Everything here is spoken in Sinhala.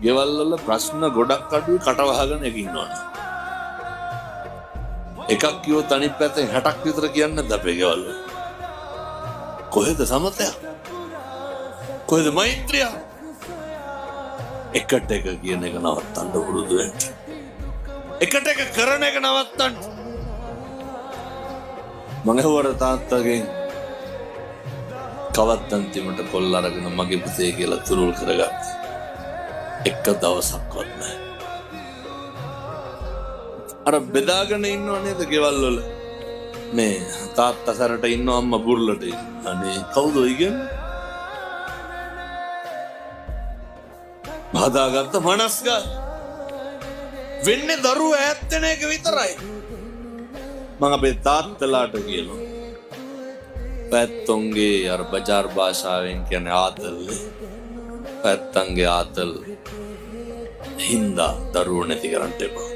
ගෙවල් වල ප්‍රශ්න ගොඩක් අඩුයි කටවහගෙන එක ඉන්නවනේ. එකක් කිව්වොත් අනිත් පැත්තෙන් 60ක් විතර කියන්නේ නැද්ද අපේ ගෙවල් වල? කොහෙද සමතය? කොහෙද මෛත්‍රිය? එකට එක කියන එක නවත්තන්න පුරුදු වෙන්න. එකට එක කරන එක නවත්තන්න. මම හවර තාත්තගෙන් කවත් අන්තිමට කොල්ල අරගෙන මගේ පුතේ කියලා තුරුල් කරගත්තා. එක දවසක්වත් නැහැ. අර බෙදාගෙන ඉන්නව නේද ගෙවල් වල? මේ තාත්තා සැරට ඉන්නව අම්මා බුර්ලට ඉන්න. අනේ කවුද ඔය කියන්නේ? හදාගත්ත මනස්ගත වෙන්නේ දරුවෝ ඈත් වෙන එක විතරයි. මම අපේ තාත්තලාට කියනවා පැත්තොන්ගේ අර බජාර් භාෂාවෙන් කියන්නේ ආතල්. පැත්තන්ගේ ආතල් හින්දා දරුවෝ නැති කරන්න එපා.